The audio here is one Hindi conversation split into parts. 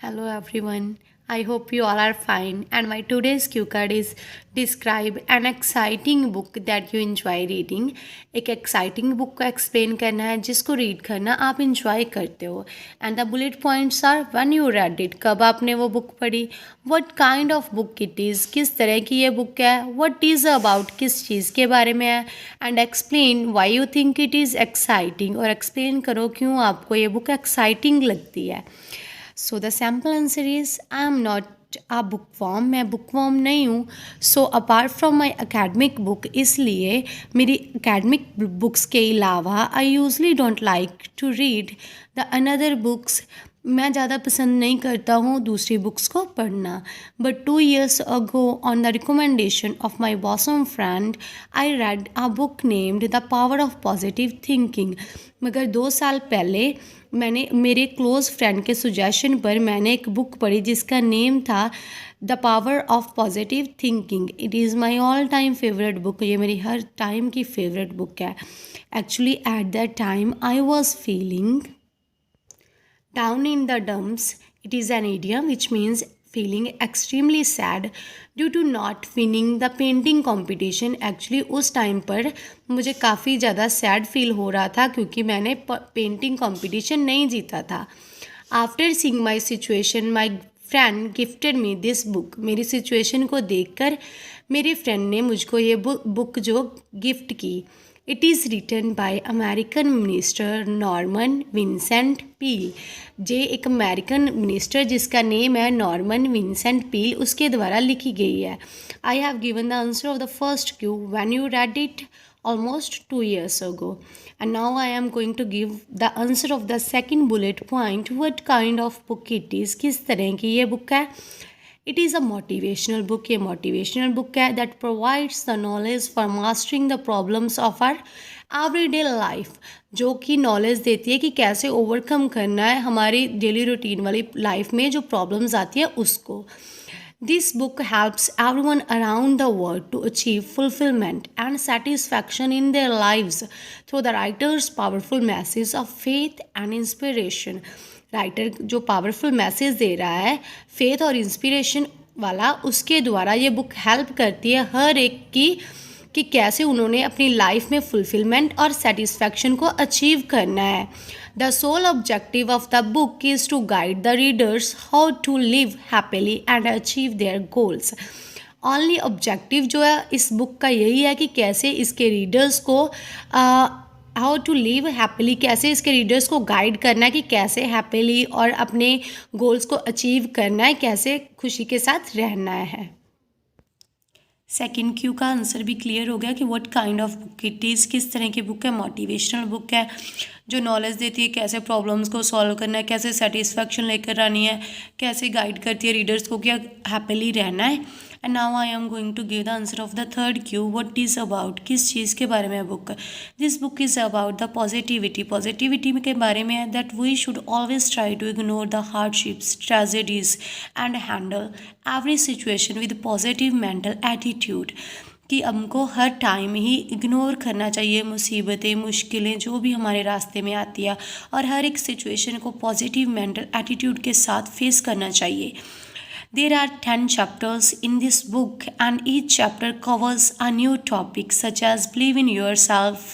Hello everyone. I hope you all are fine. And my today's cue card is describe an exciting book that you enjoy reading. एक exciting book को explain करना है जिसको read करना आप enjoy करते हो. And the bullet points are when you read it. कब आपने वो book पढ़ी? What kind of book it is? किस तरह की ये book है? What is about? किस चीज़ के बारे में है? And explain why you think it is exciting. और explain करो क्यों आपको ये book exciting लगती है. So the sample answer is I am not a bookworm. मैं बुकवॉर्म नहीं हूँ. So apart from my academic book, इसलिए मेरी अकेडमिक बुक्स के अलावा I usually don't like to read the another books. मैं ज़्यादा पसंद नहीं करता हूँ दूसरी बुक्स को पढ़ना. But 2 years ago on the recommendation of my bosom friend I read a book named the power of positive thinking. मगर 2 साल पहले मैंने मेरे क्लोज़ फ्रेंड के सुजेशन पर मैंने एक बुक पढ़ी जिसका नेम था the power of positive thinking. It is my all time favourite book. ये मेरी हर टाइम की फेवरेट बुक है. Actually at that time I was feeling down in the dumps. It is an idiom which means feeling extremely sad due to not winning the painting competition. Actually उस टाइम पर मुझे काफ़ी ज़्यादा सैड फील हो रहा था क्योंकि मैंने पेंटिंग कंपटीशन नहीं जीता था. After seeing my situation my friend gifted me this book. मेरी सिचुएशन को देखकर मेरे फ्रेंड ने मुझको ये बुक जो गिफ्ट की. It is written by American minister Norman Vincent Peale. जे एक अमेरिकन मिनिस्टर जिसका नेम है नॉर्मन विंसेंट पील, उसके द्वारा लिखी गई है. I have given the answer of the first Q when you read it almost 2 years ago. And now I am going to give the answer of the second bullet point. What kind of book it is? किस तरह की ये बुक है? It is a motivational book. ये motivational book है that provides the knowledge for mastering the problems of our everyday life. जो कि नॉलेज देती है कि कैसे ओवरकम करना है हमारी डेली रूटीन वाली लाइफ में जो प्रॉब्लम्स आती है उसको. This book helps everyone around the world to achieve fulfillment and satisfaction in their lives through the writer's powerful message of faith and inspiration. Writer जो पावरफुल मैसेज दे रहा है फेथ और इंस्पिरेशन वाला, उसके द्वारा ये बुक हेल्प करती है हर एक की कि कैसे उन्होंने अपनी लाइफ में फुलफिलमेंट और सेटिस्फैक्शन को अचीव करना है. The sole objective of the book is to guide the readers how to live happily and achieve their goals. Only objective जो है इस बुक का यही है कि कैसे इसके रीडर्स को हाउ टू लिव हैप्पीली, कैसे इसके रीडर्स को गाइड करना है कि कैसे हैप्पीली और अपने गोल्स को अचीव करना है, कैसे खुशी के साथ रहना है. सेकेंड क्यू का आंसर भी क्लियर हो गया कि what kind of book it is. किस तरह की बुक है? मोटिवेशनल बुक है जो नॉलेज देती है कैसे प्रॉब्लम्स को सॉल्व करना है, कैसे सेटिस्फैक्शन लेकर आनी है, कैसे गाइड करती है रीडर्स को क्या हैप्पीली रहना है. And now I am going to give the answer of the third Q. What is about, किस चीज़ के बारे में है book? This book is about the positivity. Positivity के बारे में है that we should always try to ignore the hardships tragedies and handle every situation with positive mental attitude. कि हमको हर टाइम ही इग्नोर करना चाहिए मुसीबतें मुश्किलें जो भी हमारे रास्ते में आती है और हर एक सिचुएशन को पॉजिटिव मेंटल एटीट्यूड के साथ फेस करना चाहिए. There are 10 chapters in this book and each chapter covers a new topic such as believe in yourself,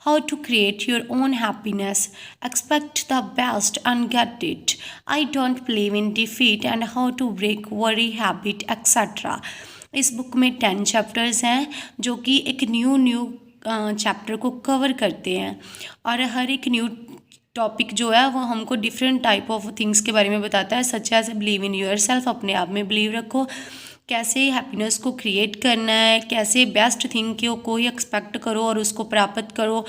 how to create your own happiness, expect the best and get it, I don't believe in defeat and how to break worry habit etc. इस बुक में 10 चैप्टर्स हैं जो कि एक न्यू चैप्टर को कवर करते हैं और हर एक न्यू टॉपिक जो है वो हमको डिफरेंट टाइप ऑफ थिंग्स के बारे में बताता है. Such as believe in yourself, अपने आप में बिलीव रखो, कैसे हैप्पीनेस को क्रिएट करना है, कैसे बेस्ट थिंग को कोई एक्सपेक्ट करो और उसको प्राप्त करो,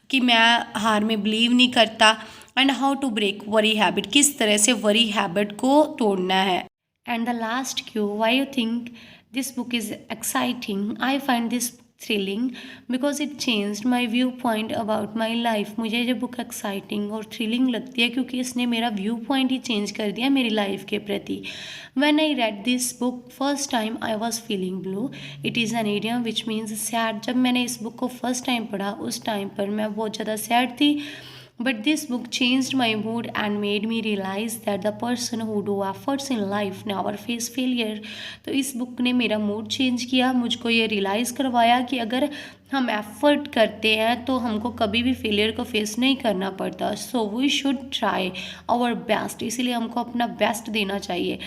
कि मैं हार में बिलीव नहीं करता. And how to break worry habit, किस तरह से वरी हैबिट को तोड़ना है. And the last Q, why you think this book is exciting. I find this thrilling because it changed my view point about my life. मुझे ये बुक एक्साइटिंग और थ्रिलिंग लगती है क्योंकि इसने मेरा व्यू पॉइंट ही चेंज कर दिया मेरी लाइफ के प्रति. When I read this book first time I was feeling blue. It is an idiom which means sad. जब मैंने इस बुक को फर्स्ट टाइम पढ़ा उस टाइम पर मैं बहुत ज़्यादा सैड थी But this book changed my mood and made me realize that the person who do efforts in life never face failure. तो इस बुक ने मेरा मूड चेंज किया, मुझको ये रियलाइज़ करवाया कि अगर हम एफर्ट करते हैं तो हमको कभी भी फेलियर को फेस नहीं करना पड़ता. So we should try our best, इसीलिए हमको अपना बेस्ट देना चाहिए.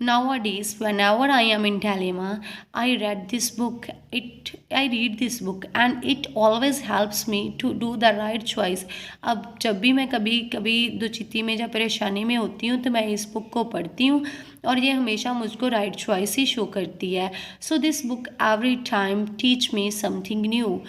Nowadays, whenever I am in dilemma, I read this book and it always helps me to do the right choice. अब जब भी मैं कभी कभी दुचित्ती में या परेशानी में होती हूँ तो मैं इस बुक को पढ़ती हूँ और ये हमेशा मुझको राइट चॉइस ही शो करती है. So this book every time teach me something new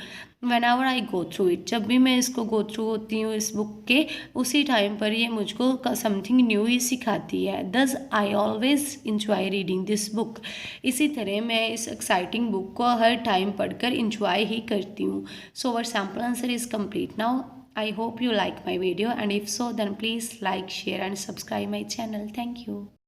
when ever I go through it. जब भी मैं इसको गो थ्रू होती हूँ इस बुक के, उसी टाइम पर ये मुझको समथिंग न्यू ही सिखाती है. दस I always enjoy reading this book. इसी तरह मैं इस एक्साइटिंग बुक को हर टाइम पढ़कर इंजॉय ही करती हूँ. So our sample answer is complete now. I hope you like my video, and if so, then please like, share and subscribe my channel. Thank you.